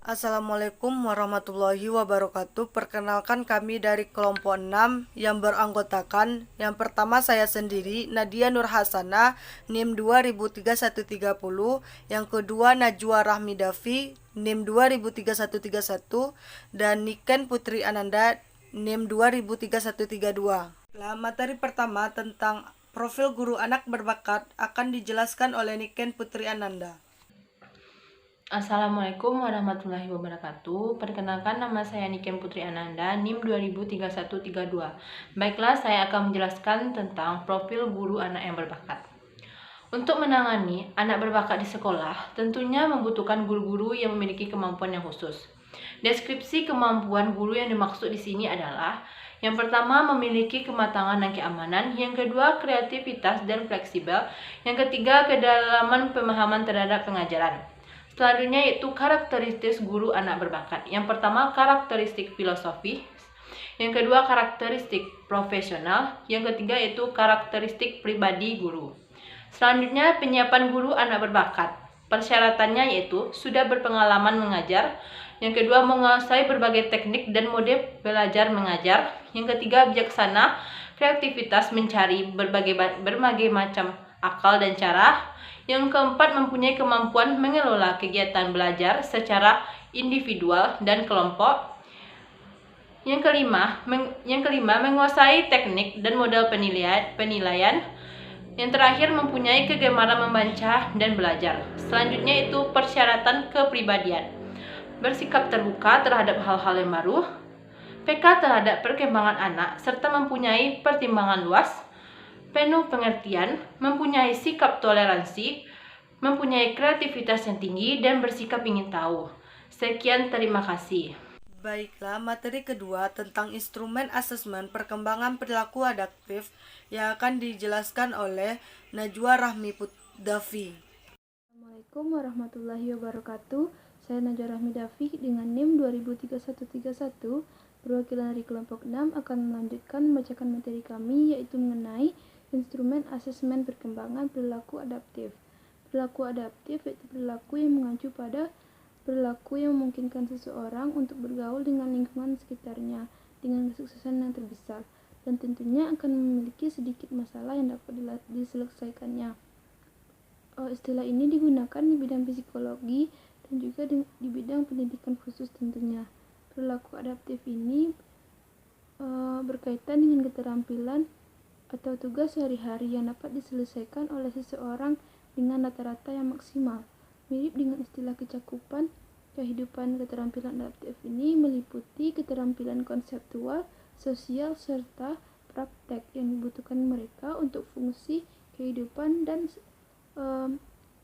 Assalamualaikum warahmatullahi wabarakatuh. Perkenalkan kami dari kelompok 6 yang beranggotakan yang pertama saya sendiri Nadia Nur Hasanah NIM 203130, yang kedua Najwa Rahmi Dafi NIM 203131 dan Niken Putri Ananda NIM 203132. Materi pertama tentang profil guru anak berbakat akan dijelaskan oleh Niken Putri Ananda. Assalamualaikum warahmatullahi wabarakatuh. Perkenalkan, nama saya Niken Putri Ananda, NIM 203132. Baiklah, saya akan menjelaskan tentang profil guru anak yang berbakat. Untuk menangani anak berbakat di sekolah, tentunya membutuhkan guru-guru yang memiliki kemampuan yang khusus. Deskripsi kemampuan guru yang dimaksud di sini adalah: yang pertama, memiliki kematangan dan keamanan; yang kedua, kreativitas dan fleksibel; yang ketiga, kedalaman pemahaman terhadap pengajaran. Selanjutnya yaitu karakteristik guru anak berbakat. Yang pertama, karakteristik filosofi; yang kedua, karakteristik profesional; yang ketiga yaitu karakteristik pribadi guru. Selanjutnya, penyiapan guru anak berbakat. Persyaratannya yaitu sudah berpengalaman mengajar; yang kedua, menguasai berbagai teknik dan mode belajar mengajar; yang ketiga, bijaksana, kreativitas mencari berbagai macam akal dan cara; yang keempat, mempunyai kemampuan mengelola kegiatan belajar secara individual dan kelompok; yang kelima, menguasai teknik dan model penilaian; yang terakhir, mempunyai kegemaran membaca dan belajar. Selanjutnya itu persyaratan kepribadian: bersikap terbuka terhadap hal-hal yang baru, peka terhadap perkembangan anak, serta mempunyai pertimbangan luas, penuh pengertian, mempunyai sikap toleransi, mempunyai kreativitas yang tinggi, dan bersikap ingin tahu. Sekian, terima kasih. Baiklah, materi kedua tentang instrumen asesmen perkembangan perilaku adaptif yang akan dijelaskan oleh Najwa Rahmi Dafi. Assalamualaikum warahmatullahi wabarakatuh. Saya Najwa Rahmi Dafi dengan NIM 203131, perwakilan dari kelompok 6 akan melanjutkan membacakan materi kami, yaitu mengenai instrumen asesmen perkembangan perilaku adaptif. Perilaku adaptif yaitu perilaku yang mengacu pada perilaku yang memungkinkan seseorang untuk bergaul dengan lingkungan sekitarnya dengan kesuksesan yang terbesar, dan tentunya akan memiliki sedikit masalah yang dapat diselesaikannya. Istilah ini digunakan di bidang psikologi dan juga di bidang pendidikan khusus tentunya. Perilaku adaptif ini berkaitan dengan keterampilan atau tugas sehari-hari yang dapat diselesaikan oleh seseorang dengan rata-rata yang maksimal. Mirip dengan istilah kecakupan kehidupan, keterampilan adaptif ini meliputi keterampilan konseptual, sosial, serta praktek yang dibutuhkan mereka untuk fungsi kehidupan dan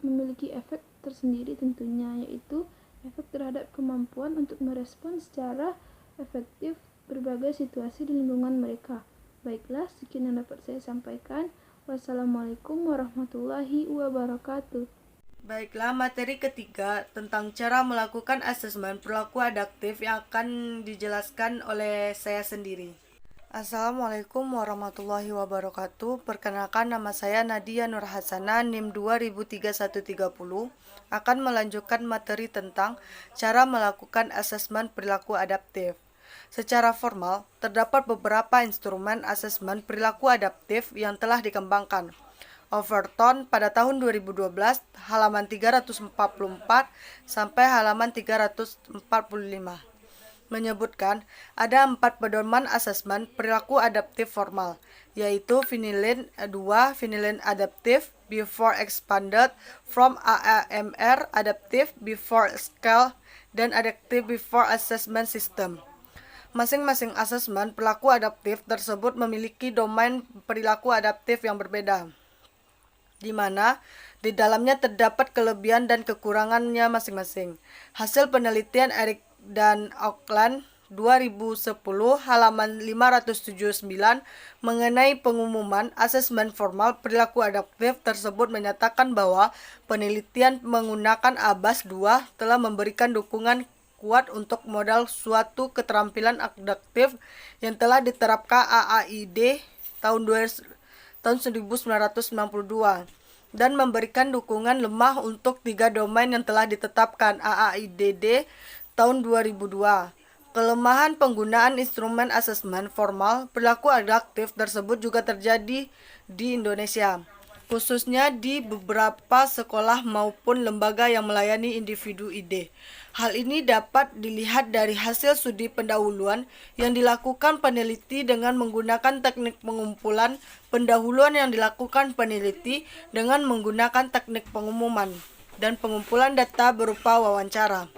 memiliki efek tersendiri tentunya, yaitu efek terhadap kemampuan untuk merespon secara efektif berbagai situasi di lingkungan mereka. Baiklah, sekian yang dapat saya sampaikan. Wassalamualaikum warahmatullahi wabarakatuh. Baiklah, materi ketiga tentang cara melakukan asesmen perilaku adaptif yang akan dijelaskan oleh saya sendiri. Assalamualaikum warahmatullahi wabarakatuh. Perkenalkan, nama saya Nadia Nur Hasanah NIM 203130 akan melanjutkan materi tentang cara melakukan asesmen perilaku adaptif. Secara formal, terdapat beberapa instrumen asesmen perilaku adaptif yang telah dikembangkan. Overton pada tahun 2012 halaman 344 sampai halaman 345 menyebutkan ada 4 pedoman asesmen perilaku adaptif formal, yaitu Vinylin 2, Vinylin adaptif, before expanded, from AAMR, adaptive before scale, dan adaptive before assessment system. Masing-masing asesmen perilaku adaptif tersebut memiliki domain perilaku adaptif yang berbeda, di mana di dalamnya terdapat kelebihan dan kekurangannya masing-masing. Hasil penelitian Eric dan Auckland 2010 halaman 579 mengenai pengumuman asesmen formal perilaku adaptif tersebut menyatakan bahwa penelitian menggunakan ABAS 2 telah memberikan dukungan kuat untuk modal suatu keterampilan adaptif yang telah diterapkan AAID tahun 1992 dan memberikan dukungan lemah untuk 3 domain yang telah ditetapkan AAIDD tahun 2002. Kelemahan penggunaan instrumen asesmen formal perilaku adaptif tersebut juga terjadi di Indonesia, khususnya di beberapa sekolah maupun lembaga yang melayani individu ID. Hal ini dapat dilihat dari hasil studi pendahuluan yang dilakukan peneliti dengan menggunakan teknik pengumpulan pendahuluan yang dilakukan peneliti dengan menggunakan teknik pengumuman dan pengumpulan data berupa wawancara.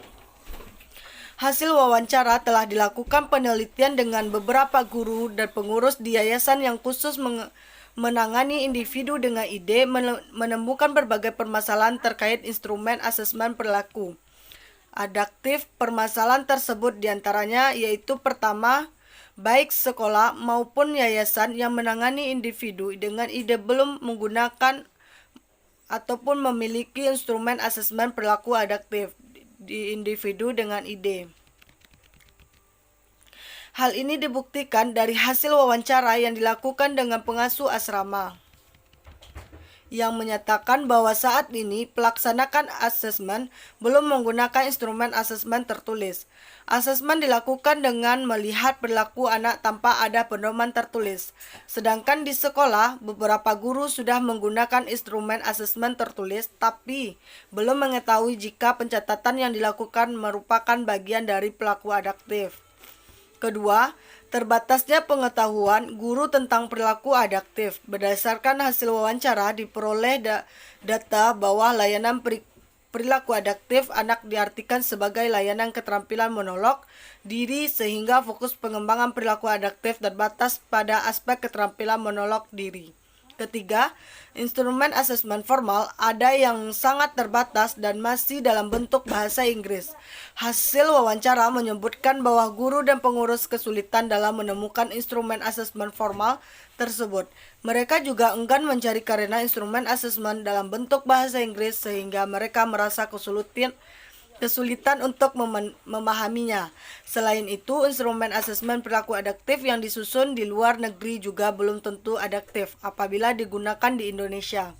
Hasil wawancara telah dilakukan penelitian dengan beberapa guru dan pengurus di yayasan yang khusus menangani individu dengan ID menemukan berbagai permasalahan terkait instrumen asesmen perilaku adaptif. Permasalahan tersebut diantaranya yaitu pertama, baik sekolah maupun yayasan yang menangani individu dengan ID belum menggunakan ataupun memiliki instrumen asesmen perilaku adaptif di individu dengan ID. Hal ini dibuktikan dari hasil wawancara yang dilakukan dengan pengasuh asrama yang menyatakan bahwa saat ini pelaksanakan asesmen belum menggunakan instrumen asesmen tertulis. Asesmen dilakukan dengan melihat perilaku anak tanpa ada pedoman tertulis. Sedangkan di sekolah, beberapa guru sudah menggunakan instrumen asesmen tertulis tapi belum mengetahui jika pencatatan yang dilakukan merupakan bagian dari perilaku adaptif. Kedua, terbatasnya pengetahuan guru tentang perilaku adaptif. Berdasarkan hasil wawancara diperoleh data bahwa layanan perilaku adaptif anak diartikan sebagai layanan keterampilan monolog diri sehingga fokus pengembangan perilaku adaptif terbatas pada aspek keterampilan monolog diri. Ketiga, instrumen asesmen formal ada yang sangat terbatas dan masih dalam bentuk bahasa Inggris. Hasil wawancara menyebutkan bahwa guru dan pengurus kesulitan dalam menemukan instrumen asesmen formal tersebut. Mereka juga enggan mencari karena instrumen asesmen dalam bentuk bahasa Inggris sehingga mereka merasa kesulitan untuk memahaminya. Selain itu, instrumen asesmen perilaku adaptif yang disusun di luar negeri juga belum tentu adaptif apabila digunakan di Indonesia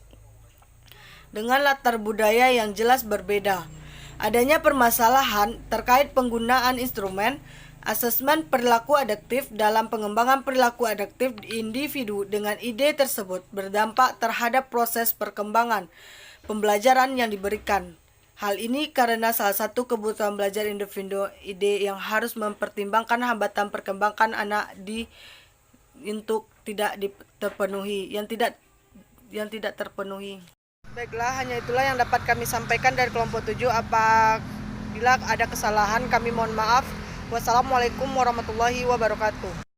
dengan latar budaya yang jelas berbeda. Adanya permasalahan terkait penggunaan instrumen asesmen perilaku adaptif dalam pengembangan perilaku adaptif individu dengan ID tersebut berdampak terhadap proses perkembangan pembelajaran yang diberikan. Hal ini karena salah satu kebutuhan belajar individu ID yang harus mempertimbangkan hambatan perkembangan anak untuk tidak terpenuhi, yang tidak terpenuhi. Baiklah, hanya itulah yang dapat kami sampaikan dari kelompok 7. Apabila ada kesalahan kami mohon maaf. Wassalamualaikum warahmatullahi wabarakatuh.